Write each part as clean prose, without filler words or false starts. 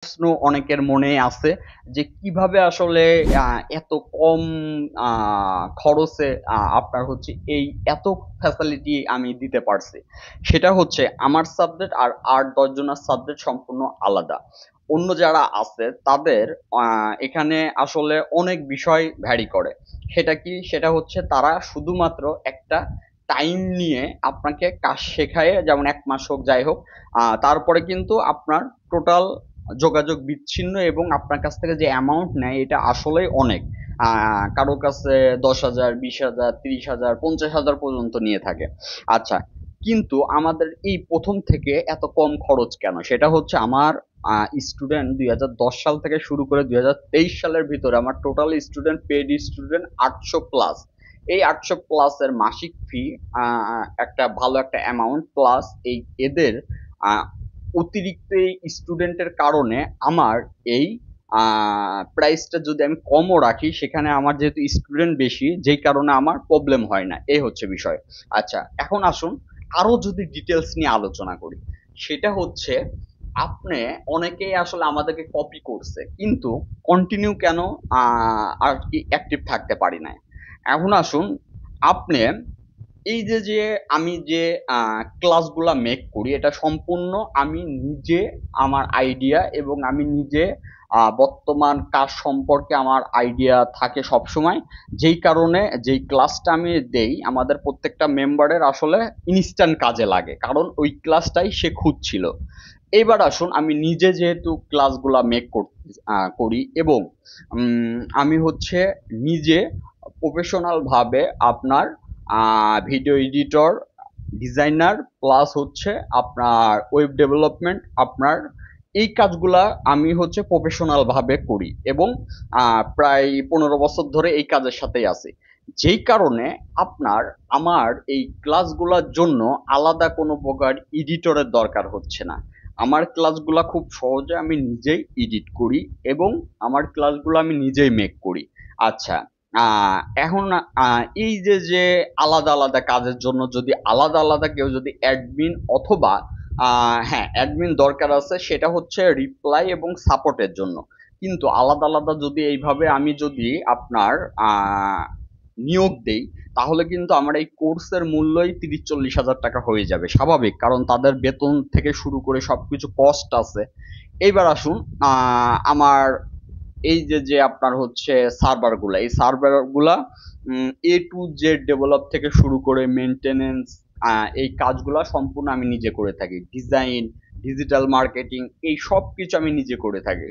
প্রশ্ন অনেকের মনে আছে যে কিভাবে আসলে এত কম খরচে আপনার হচ্ছে এই এত ফ্যাসিলিটি আমি দিতে পারছি। সেটা হচ্ছে আমার সাবজেক্ট আর ৮-১০ জনের সাবজেক্ট সম্পূর্ণ আলাদা। অন্য যারা আছে তাদের এখানে আসলে অনেক বিষয় ভ্যারি করে। সেটা কি? সেটা হচ্ছে তারা শুধুমাত্র একটা টাইম নিয়ে আপনাকে কাজ শেখায়, যেমন ১ মাস হোক যাই হোক। তারপরে কিন্তু আপনার টোটাল যোগাযোগ বিচ্ছিন্ন এবং আপনার কাছ থেকে যে অ্যামাউন্ট নেয় এটা আসলেই অনেক। কারো কাছে ১০,০০০, ২০,০০০, ৩০,০০০, ৫০,০০০ পর্যন্ত নিয়ে থাকে। আচ্ছা, কিন্তু আমাদের এই ১ম থেকে এত কম খরচ কেন? সেটা হচ্ছে আমার স্টুডেন্ট ২০১০ সাল থেকে শুরু করে ২০২৩ সালের ভিতরে আমার total student, paid student ৮০০ plus. এই ৮০০ প্লাস এর মাসিক ফি একটা ভালো একটা অ্যামাউন্ট, প্লাস এদের আ অতিরিক্ত এই স্টুডেন্টের কারণে আমার এই প্রাইসটা যদি আমি কমও রাখি, সেখানে আমার যেহেতু স্টুডেন্ট বেশি, যেই কারণে আমার প্রবলেম হয় না। এই হচ্ছে বিষয়। আচ্ছা, এখন আসুন আরো যদি ডিটেলস নিয়ে আলোচনা করি। সেটা হচ্ছে আপনি অনেকেই আসলে আমাদেরকে কপি করছে, কিন্তু কন্টিনিউ কেন আর কি অ্যাক্টিভ থাকতে পারি নাই। এখন আসুন, আপনি এই যে আমি যে ক্লাসগুলা মেক করি এটা সম্পূর্ণ আমি নিজে, আমার আইডিয়া এবং আমি নিজে বর্তমান কাজ সম্পর্কে আমার আইডিয়া থাকে সবসময়। যেই কারণে যেই ক্লাসটা আমি দেই আমাদের প্রত্যেকটা মেম্বারের আসলে ইনস্ট্যান্ট কাজে লাগে, কারণ ওই ক্লাসটাই সে খুঁজছিল। এবার আসুন, আমি নিজে যেহেতু ক্লাসগুলা মেক করি এবং আমি হচ্ছে নিজে প্রফেশনাল ভাবে আপনার ভিডিও এডিটর, ডিজাইনার, প্লাস হচ্ছে আপনার ওয়েব ডেভেলপমেন্ট, আপনার এই কাজগুলা আমি হচ্ছে প্রফেশনাল ভাবে করি এবং প্রায় ১৫ বছর ধরে এই কাজের সাথেই আছি। যেই কারণে আপনার আমার এই ক্লাসগুলোর জন্য আলাদা কোনো প্রকার এডিটরের দরকার হচ্ছে না। আমার ক্লাসগুলা খুব সহজে আমি নিজেই এডিট করি এবং আমার ক্লাসগুলো আমি নিজেই মেক করি। আচ্ছা, এখন এই যে আলাদা আলাদা কাজের জন্য যদি আলাদা আলাদা কেউ যদি অ্যাডমিন অথবা হ্যাঁ, অ্যাডমিন দরকার আছে, সেটা হচ্ছে রিপ্লাই এবং সাপোর্টের জন্য। কিন্তু আলাদা আলাদা যদি এইভাবে আমি যদি আপনার নিয়োগ দেই, তাহলে কিন্তু আমার এই কোর্সের মূল্যই ৩০-৪০ হাজার টাকা হয়ে যাবে স্বাভাবিক, কারণ তাদের বেতন থেকে শুরু করে সবকিছু কস্ট আছে। এইবার আসুন, আমার এই যে আপনার হচ্ছে সার্ভার গুলা, এই সার্ভার গুলা এ টু জেড ডেভেলপ থেকে শুরু করে মেনটেনেন্স, এই কাজগুলা সম্পূর্ণ আমি নিজে করে থাকি। ডিজাইন, ডিজিটাল মার্কেটিং, এই সব কিছু আমি নিজে করে থাকি।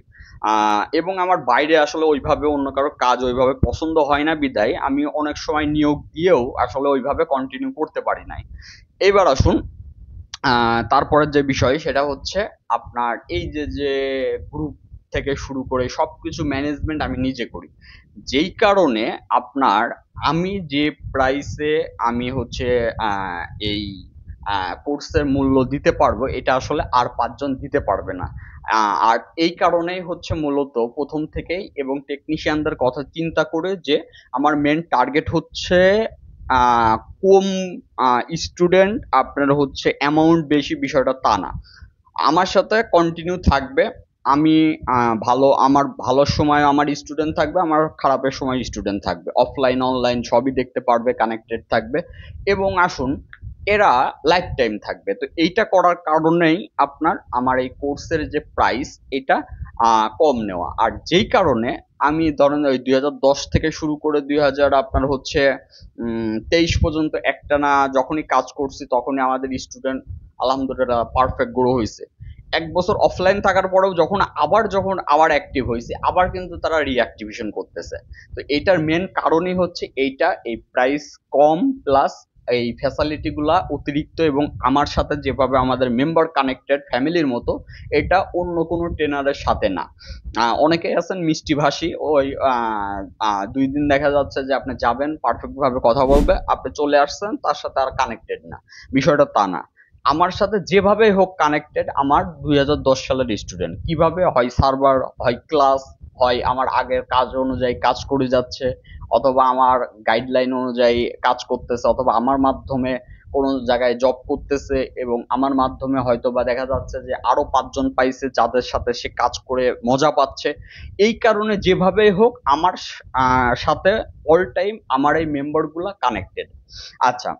এবং আমার বাইরে আসলে ওইভাবে অন্য কারো কাজ ওইভাবে পছন্দ হয় না বিদায় আমি অনেক সময় নিয়োগ দিয়েও আসলে ওইভাবে কন্টিনিউ করতে পারি নাই। এবার আসুন, তারপরের যে বিষয় সেটা হচ্ছে আপনার এই যে গ্রুপ থেকে শুরু করে সবকিছু ম্যানেজমেন্ট আমি নিজে করি। যেই কারণে আপনার আমি যে প্রাইসে আমি হচ্ছে আহ, এই কোর্সের মূল্য দিতে পারবো, এটা আসলে আর ৫ জন দিতে পারবে না। আর এই কারণেই হচ্ছে মূলত প্রথম থেকেই এবং টেকনিশিয়ানদের কথা চিন্তা করে যে আমার মেন টার্গেট হচ্ছে কম স্টুডেন্ট, আপনার হচ্ছে অ্যামাউন্ট বেশি, বিষয়টা তা না। আমার সাথে কন্টিনিউ থাকবে। আমি আমার ভালো সময় আমার স্টুডেন্ট থাকবে, আমার খারাপের সময় স্টুডেন্ট থাকবে, অফলাইন অনলাইন সবই দেখতে পারবে, কানেক্টেড থাকবে। এবং আসুন, এরা লাইফ টাইম থাকবে। তো এইটা করার কারণেই আপনার আমার এই কোর্সের যে প্রাইস এটা কম নেওয়া। আর যেই কারণে আমি ধরেন ওই ২০১০ থেকে শুরু করে ২০০০ আপনার হচ্ছে ২৩ পর্যন্ত একটানা যখনই কাজ করছি তখনই আমাদের স্টুডেন্ট আলহামদুলিল্লাহ পারফেক্ট গ্রো হয়েছে। ১ বছর অফলাইন থাকার পরেও যখন আবার অ্যাক্টিভ হয়েছে, আবার কিন্তু তারা রিঅ্যাক্টিভেশন করতেছে। তো এইটার মেন কারণই হচ্ছে এইটা, এই প্রাইস কম, প্লাস এই ফ্যাসিলিটি গুলা অতিরিক্ত এবং আমার সাথে যেভাবে আমাদের মেম্বার কানেক্টেড ফ্যামিলির মতো, এটা অন্য কোনো ট্রেনারের সাথে না। অনেকেই আছেন মিষ্টি ভাষী, ওই ২ দিন দেখা যাচ্ছে যে আপনি যাবেন পারফেক্ট ভাবে কথা বলবে, আপনি চলে আসছেন তার সাথে আর কানেক্টেড না। বিষয়টা তা না। আমার সাথে যেভাবে হোক কানেক্টেড আমার ২০১০ সালের স্টুডেন্ট, কিভাবে হয় সার্ভার, হয় ক্লাস, হয় আমার আগের কাজ অনুযায়ী কাজ করে যাচ্ছে, অথবা আমার গাইডলাইন অনুযায়ী কাজ করতেছে, অথবা আমার মাধ্যমে কোনো জায়গায় জব করতেছে এবং আমার মাধ্যমে হয়তো বা দেখা যাচ্ছে যে আরো ৫ জন পাইছে যাদের সাথে সে কাজ করে মজা পাচ্ছে। এই কারণে যেভাবেই হোক আমার সাথে অল টাইম আমার এই মেম্বার গুলা কানেক্টেড। আচ্ছা,